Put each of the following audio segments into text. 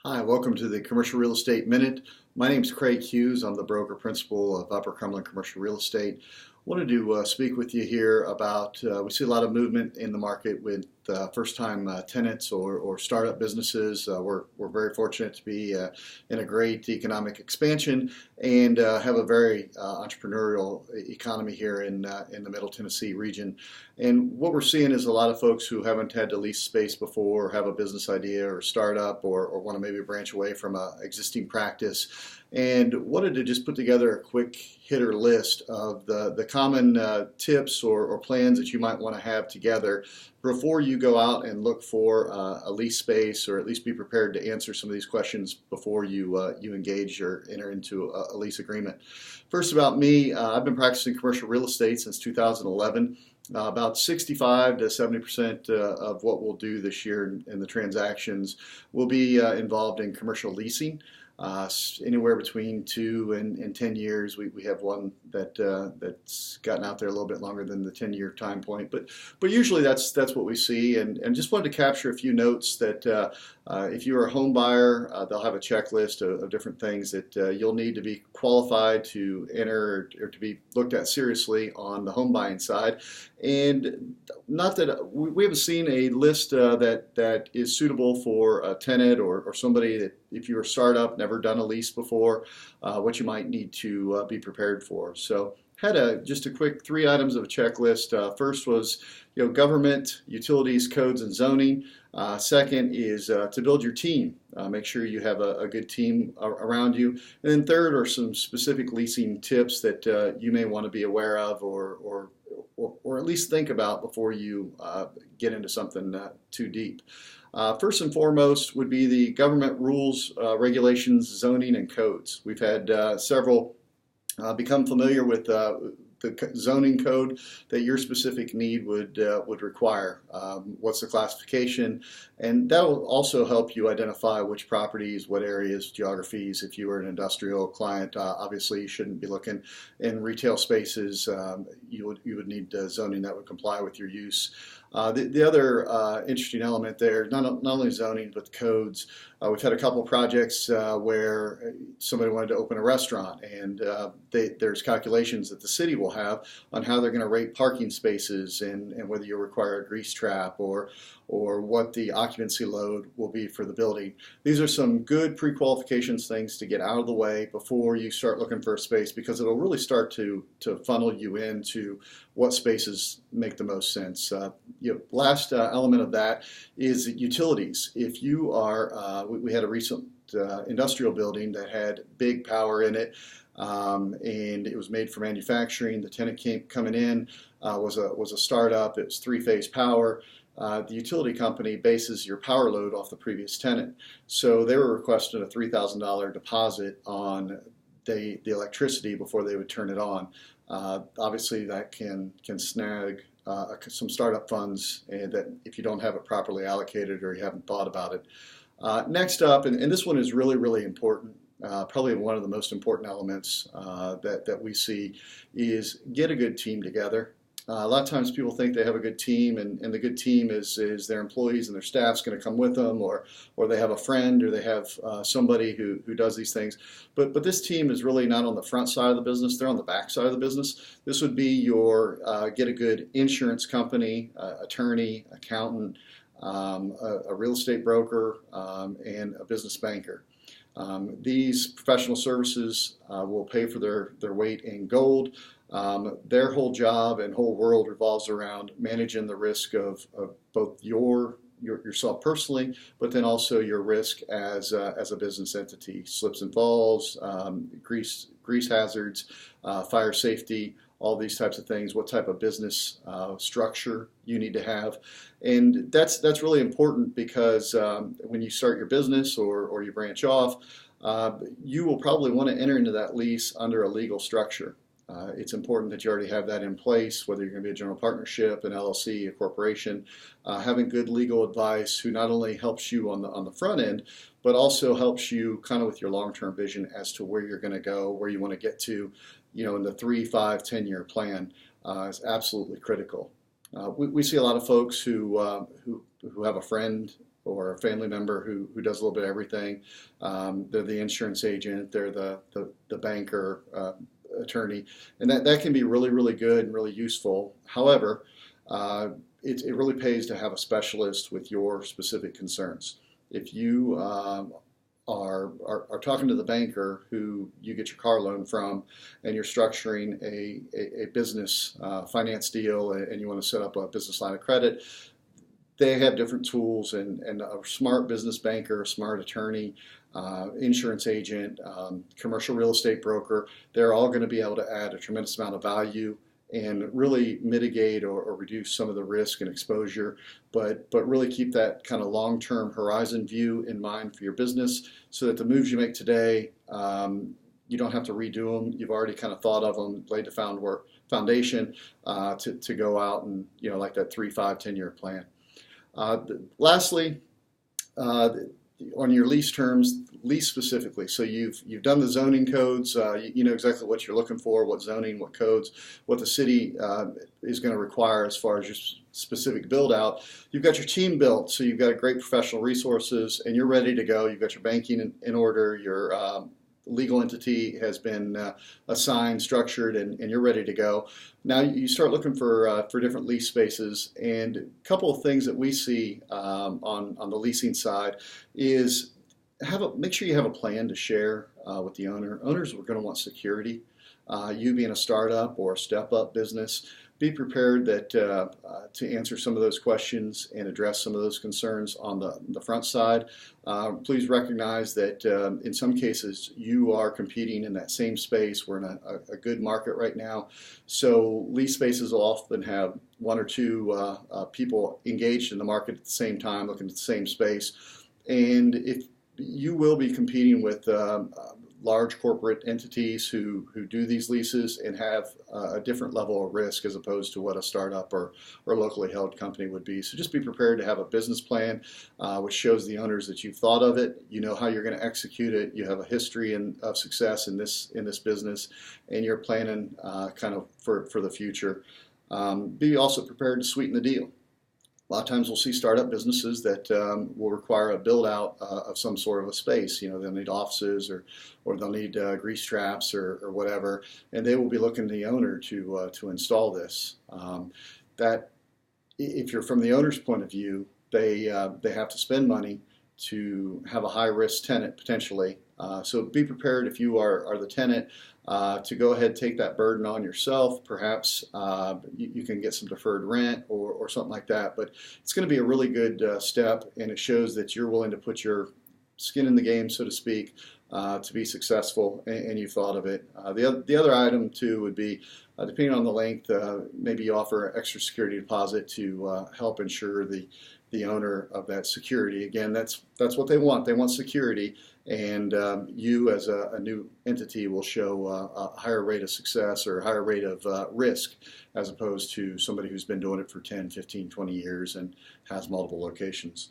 Hi, welcome to the Commercial Real Estate Minute. My name is Craig Hughes. I'm the broker principal of Upper Cumberland Commercial Real Estate. Wanted to speak with you here about, we see a lot of movement in the market with first-time tenants or startup businesses. We're very fortunate to be in a great economic expansion and have a very entrepreneurial economy here in the Middle Tennessee region. And what we're seeing is a lot of folks who haven't had to lease space before, or have a business idea or startup, or want to maybe branch away from an existing practice, and wanted to just put together a quick hitter list of the common tips or plans that you might want to have together before you go out and look for a lease space, or at least be prepared to answer some of these questions before you engage or enter into a lease agreement. First, about me, I've been practicing commercial real estate since 2011. About 65 to 70% of what we'll do this year in the transactions will be involved in commercial leasing. Anywhere between 2 and 10 years. We have one that's gotten out there a little bit longer than the 10-year time point, but usually that's what we see. And just wanted to capture a few notes that if you're a home buyer, they'll have a checklist of different things that you'll need to be qualified to enter or to be looked at seriously on the home buying side. And not that we haven't seen a list that is suitable for a tenant or somebody that, if you're a startup, never done a lease before, what you might need to be prepared for. So had just a quick 3 items of a checklist. First was government, utilities, codes, and zoning. Second is to build your team. Make sure you have a good team around you. And then third are some specific leasing tips that you may want to be aware of or at least think about before you get into something too deep. First and foremost would be the government rules, regulations, zoning, and codes. We've had several become familiar with the zoning code that your specific need would require. What's the classification? And that will also help you identify which properties, what areas, geographies. If you were an industrial client, obviously you shouldn't be looking in retail spaces. You would need zoning that would comply with your use. The other interesting element there, not only zoning but codes. We've had a couple projects where somebody wanted to open a restaurant, and there's calculations that the city will have on how they're going to rate parking spaces and whether you require a grease trap or what the occupancy load will be for the building. These are some good pre-qualifications things to get out of the way before you start looking for a space, because it'll really start to funnel you into what spaces make the most sense. Last element of that is utilities. If you are, we had a recent industrial building that had big power in it, and it was made for manufacturing. The tenant coming in was a startup. It was 3-phase power. The utility company bases your power load off the previous tenant, so they were requesting a $3,000 deposit on the electricity before they would turn it on. Obviously, that can snag some startup funds, and that if you don't have it properly allocated or you haven't thought about it. Next up, and this one is really, really important, probably one of the most important elements that we see, is get a good team together. A lot of times people think they have a good team, and the good team is their employees and their staff's going to come with them, or they have a friend, or they have somebody who does these things. But this team is really not on the front side of the business, they're on the back side of the business. This would be your get a good insurance company, attorney, accountant, a real estate broker, and a business banker. These professional services will pay for their weight in gold. Their whole job and whole world revolves around managing the risk of both yourself personally, but then also your risk as a business entity. Slips and falls, grease hazards, fire safety, all these types of things, what type of business structure you need to have. And that's really important, because when you start your business or you branch off, you will probably want to enter into that lease under a legal structure. It's important that you already have that in place, whether you're going to be a general partnership, an LLC, a corporation. Having good legal advice who not only helps you on the front end, but also helps you kind of with your long-term vision as to where you're going to go, where you want to get to, in the 3, 5, 10-year plan is absolutely critical. We see a lot of folks who have a friend or a family member who does a little bit of everything. They're the insurance agent, they're the banker, attorney, and that can be really, really good and really useful. However, it really pays to have a specialist with your specific concerns. If you are talking to the banker who you get your car loan from, and you're structuring a business finance deal, and you want to set up a business line of credit, they have different tools, and a smart business banker, a smart attorney, insurance agent, commercial real estate broker, they're all going to be able to add a tremendous amount of value and really mitigate or reduce some of the risk and exposure, but really keep that kind of long-term horizon view in mind for your business, so that the moves you make today, you don't have to redo them. You've already kind of thought of them, laid the foundation to go out and, like that 3, 5, 10-year plan. Lastly, on your lease terms, lease specifically. So you've done the zoning codes. You know exactly what you're looking for, what zoning, what codes, what the city is going to require as far as your specific build out. You've got your team built, so you've got great professional resources, and you're ready to go. You've got your banking in order. Your legal entity has been assigned, structured, and you're ready to go. Now you start looking for different lease spaces, and a couple of things that we see on the leasing side is make sure you have a plan to share with the owner. Owners are going to want security. You being a startup or a step-up business, be prepared that to answer some of those questions and address some of those concerns on the front side. Please recognize that in some cases you are competing in that same space. We're in a good market right now, so lease spaces will often have 1 or 2 people engaged in the market at the same time, looking at the same space, and if you will be competing with large corporate entities who do these leases and have a different level of risk as opposed to what a startup or locally held company would be. So just be prepared to have a business plan which shows the owners that you've thought of it, you know how you're going to execute it, you have a history of success in this business, and you're planning kind of for the future. Be also prepared to sweeten the deal. A lot of times we'll see startup businesses that will require a build out of some sort of a space. They'll need offices or they'll need grease traps or whatever, and they will be looking to the owner to install this. That if you're from the owner's point of view, they have to spend money to have a high risk tenant potentially. So be prepared if you are the tenant to go ahead and take that burden on yourself. Perhaps you can get some deferred rent or something like that, but it's going to be a really good step, and it shows that you're willing to put your skin in the game, so to speak, to be successful, and you thought of it. The other item too would be, depending on the length, maybe you offer extra security deposit to help ensure the owner of that security. Again, that's what they want. They want security, and you as a new entity will show a higher rate of success or a higher rate of risk as opposed to somebody who's been doing it for 10, 15, 20 years and has multiple locations.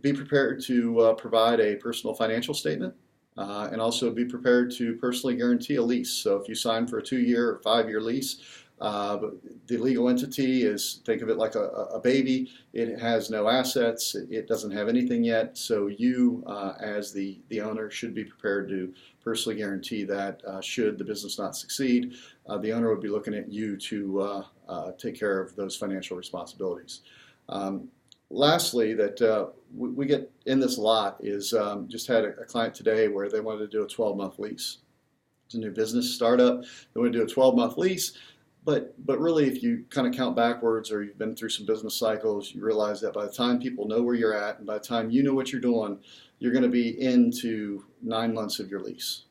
Be prepared to provide a personal financial statement, and also be prepared to personally guarantee a lease. So if you sign for a 2-year or 5-year lease, the legal entity think of it like a baby. It has no assets. It doesn't have anything yet. So you, as the owner, should be prepared to personally guarantee that should the business not succeed, the owner would be looking at you to take care of those financial responsibilities. Lastly, that we get in this a lot is just had a client today where they wanted to do a 12-month lease. It's a new business startup. They want to do a 12-month lease. But really, if you kind of count backwards or you've been through some business cycles, you realize that by the time people know where you're at and by the time you know what you're doing, you're going to be into 9 months of your lease.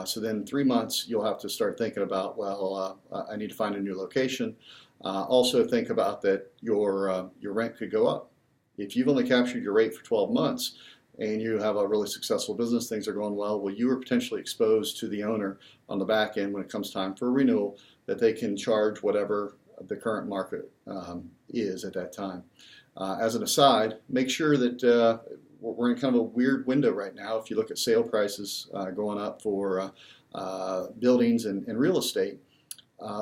So then 3 months, you'll have to start thinking about, well, I need to find a new location. Also think about that your rent could go up. If you've only captured your rate for 12 months and you have a really successful business, things are going well, you are potentially exposed to the owner on the back end when it comes time for a renewal, that they can charge whatever the current market is at that time. As an aside, make sure that we're in kind of a weird window right now. If you look at sale prices going up for buildings and real estate,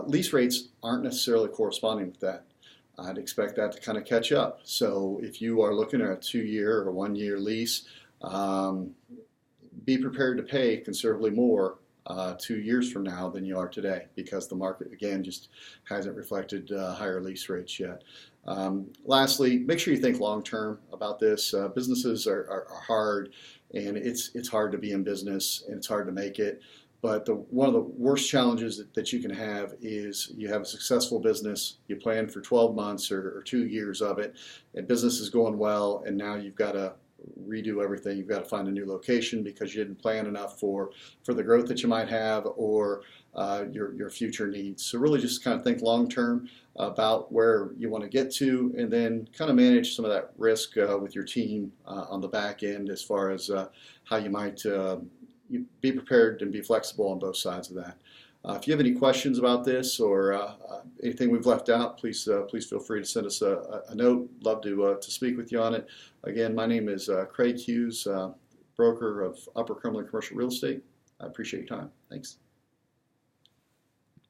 lease rates aren't necessarily corresponding with that. I'd expect that to kind of catch up. So if you are looking at a 2-year or 1-year lease, be prepared to pay considerably more 2 years from now than you are today, because the market, again, just hasn't reflected higher lease rates yet. Lastly, make sure you think long term about this. Businesses are hard, and it's hard to be in business, and it's hard to make it. But one of the worst challenges that you can have is you have a successful business, you plan for 12 months or 2 years of it, and business is going well, and now you've got to redo everything. You've got to find a new location because you didn't plan enough for the growth that you might have, or your future needs. So really just kind of think long term about where you want to get to, and then kind of manage some of that risk with your team on the back end, as far as how you might be prepared and be flexible on both sides of that. If you have any questions about this, or anything we've left out, please feel free to send us a note. Love to speak with you on it. Again, my name is Craig Hughes, broker of Upper Cumberland Commercial Real Estate. I appreciate your time. Thanks.